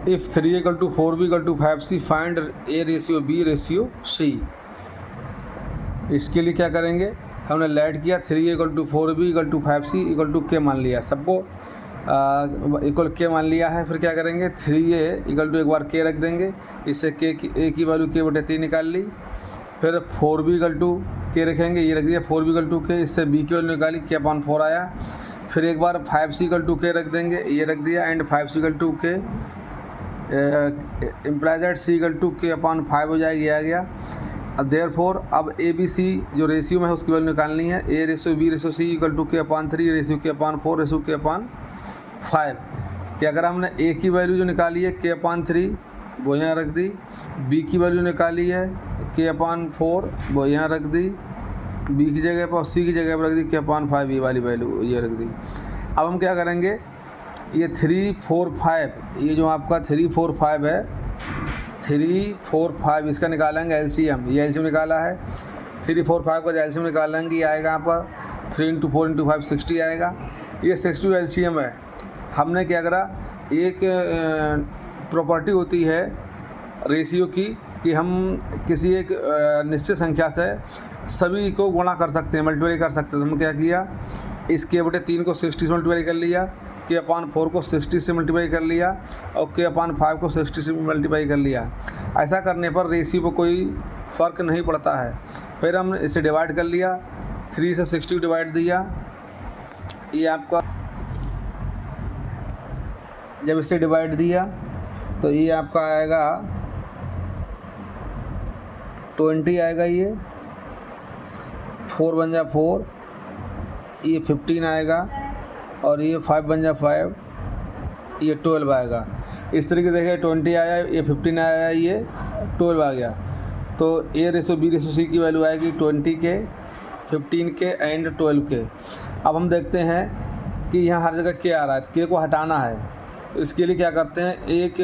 If 3 = 4B = 5C find A ratio B ratio C। इसके लिए क्या करेंगे, हमने लेट किया 3 = 4B = 5C = K मान लिया, सबको इक्वल K मान लिया है। फिर क्या करेंगे, 3A = एक बार K रख देंगे, इससे A की वैल्यू K/3 निकाल ली। फिर 4B = K रखेंगे, ये रख दिया 4B = K, इससे B की वैल्यू निकाली K/4 आया। फिर एक बार 5C = K रख देंगे, ये रख दिया, and 5C = K implies that C = K/5 हो जाएगी, ये आ गया। अब देयरफॉर अब ABC जो रेशियो में है उसकी वैल्यू निकालनी है। A ratio B ratio C = K/3 ratio K/4 ratio K/5। क्या करा हमने, A की वैल्यू जो निकाली है K/3 वो यहाँ रख दी, B की वैल्यू निकाली है K/4 वो यहाँ रख दी B की जगह पर, और C की जगह पर रख दी K/5, ये वाली वैल्यू ये रख दी। अब हम क्या करेंगे, ये 3, 4, 5, ये जो आपका 3, 4, 5 है, 3, 4, 5 इसका निकालेंगे एलसीएम, ये एलसीएम निकाला है। 3, 4, 5 का एलसीएम निकालेंगे, ये आएगा यहाँ पर 3 × 4 × 5 60 आएगा। ये 60 एलसीएम है। हमने क्या करा, एक प्रॉपर्टी होती है रेशियो की कि हम किसी एक निश्चित संख्या से सभी को गुणा कर सकते हैं, मल्टीप्लाई कर सकते हैं। तो हमने क्या किया, इस K/3 को 60 से मल्टीप्लाई कर लिया, K/4 को 60 से मल्टीप्लाई कर लिया, और K/5 को 60 से मल्टीप्लाई कर लिया। ऐसा करने पर रेशियो पर कोई फ़र्क नहीं पड़ता है। फिर हमने इसे डिवाइड कर लिया, 3 से 60 डिवाइड दिया, ये आपका जब इसे डिवाइड दिया तो ये आपका आएगा 20 आएगा, ये 4 बन जा 4, ये 15 आएगा, और ये 5 बन जा 5, ये 12 आएगा। इस तरीके से देखिए 20 आया, ये 15 आया, ये 12 आ गया। तो A ratio B ratio C की वैल्यू आएगी 20 के, 15 के एंड 12 के। अब हम देखते हैं कि यहाँ हर जगह K आ रहा है, K को हटाना है। तो इसके लिए क्या करते हैं, एक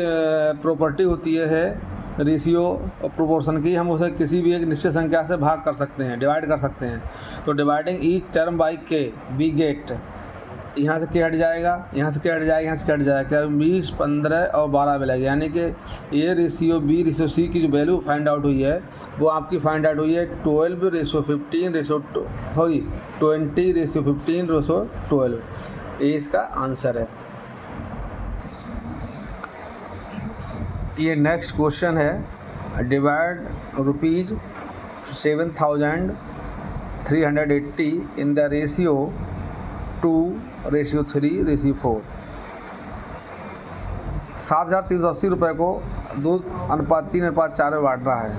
प्रॉपर्टी होती है रेशियो और प्रोपोर्शन की, हम उसे किसी भी एक निश्चित संख्या से भाग कर सकते हैं, डिवाइड कर सकते हैं। तो dividing each term by K we get, यहाँ से K हट जाएगा, यहाँ से K हट जाएगा, यहाँ से K हट जाएगा, क्या 20, 15 और 12 मिलेगा। यानी कि A ratio B ratio C की जो वैल्यू फाइंड आउट हुई है वो आपकी फाइंड आउट हुई है 12 रेशियो 15 रेशियो 20 रेशियो 15 रेशियो 12। ये इसका आंसर है। ये नेक्स्ट क्वेश्चन है, डिवाइड ₹7,380 इन द रेशियो 2:3:4। 7,380 रुपये को 2:3:4 में बांट रहा है।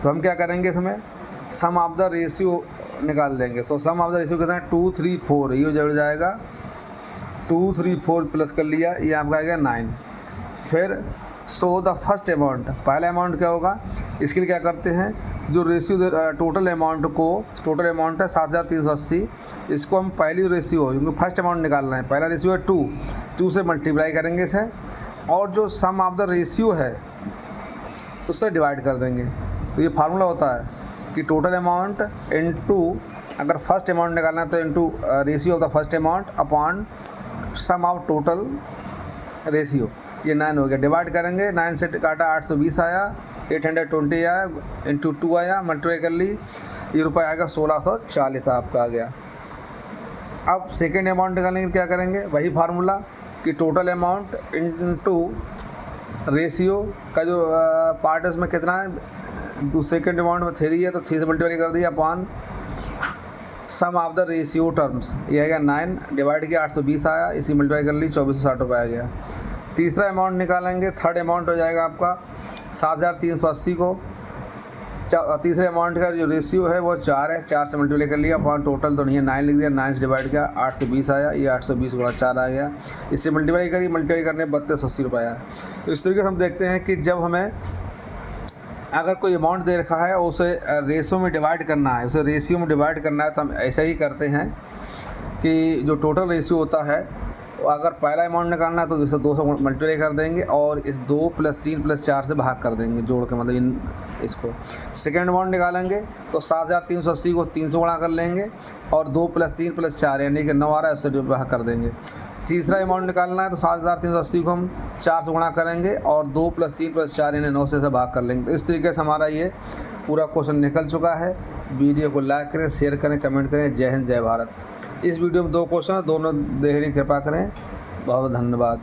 तो हम क्या करेंगे, इसमें सम ऑफ द रेशियो निकाल लेंगे। सो सम ऑफ द रेशियो कितना है, 2, 3, 4, ये जुड़ जाएगा 2, 3, 4 प्लस कर लिया, ये आपका आएगा 9। फिर सो द फर्स्ट अमाउंट, पहला अमाउंट क्या होगा, इसके लिए क्या करते हैं, जो रेशियो टोटल अमाउंट है 7,380, इसको हम पहली रेशियो, क्योंकि फर्स्ट अमाउंट निकालना है, पहला रेशियो है 2 से मल्टीप्लाई करेंगे इसे, और जो सम ऑफ द रेशियो है उससे डिवाइड कर देंगे। तो ये फार्मूला होता है कि टोटल अमाउंट इनटू, अगर फर्स्ट अमाउंट निकालना है तो into ratio of the first amount upon sum of total ratio. ये 9 हो गया, डिवाइड करेंगे, 9 से काटा 820 आया, 820 आया, इंटू 2 आया, मल्टीप्लाई कर ली, ये रुपये आएगा 1640 आपका आ गया। अब सेकेंड अमाउंट निकालने के लिए क्या करेंगे, वही फार्मूला कि टोटल अमाउंट इनटू रेशियो का जो पार्ट है उसमें कितना है, सेकेंड अमाउंट में 3 है तो 3 से मल्टीप्लाई कर दिया upon sum of the ratio terms, ये आएगा 9, डिवाइड किया 820 आया, इसी मल्टीप्लाई कर ली 2460 रुपये आ गया। तीसरा अमाउंट निकालेंगे, थर्ड अमाउंट हो जाएगा आपका 7,380 को, तीसरे अमाउंट का जो रेशियो है वो 4 है, 4 से मल्टीप्लाई कर लिया अपॉन टोटल, तो नहीं है 9 लिख दिया, 9 से डिवाइड किया 820 आया, ये 820 गुणा 4 आ गया, इससे मल्टीप्लाई करी, मल्टीप्लाई करने 3280 रुपये आया। तो इस तरीके से हम देखते हैं कि जब हमें अगर कोई अमाउंट दे रखा है और उसे रेशियो में डिवाइड करना है, उसे रेशियो में डिवाइड करना है, तो हम ऐसा ही करते हैं कि जो टोटल रेशियो होता है, अगर पहला अमाउंट निकालना है तो इसे 2 से मल्टीप्लाई कर देंगे और इस 2 + 3 + 4 से भाग कर देंगे जोड़ के, मतलब इसको। सेकेंड अमाउंट निकालेंगे तो 7,380 को 3 से गुणा कर लेंगे और 2 + 3 + 4 यानी कि 9 आ रहा है, उससे भाग कर देंगे। तीसरा अमाउंट निकालना है तो 7,380 को हम 4 से गुणा करेंगे और 2 + 3 + 4 यानी 9 से भाग कर लेंगे। तो इस तरीके से हमारा ये पूरा क्वेश्चन निकल चुका है। वीडियो को लाइक करें, शेयर करें, कमेंट करें। जय हिंद, जय भारत। इस वीडियो में 2 क्वेश्चन है, दोनों देखने की कृपा करें। बहुत धन्यवाद।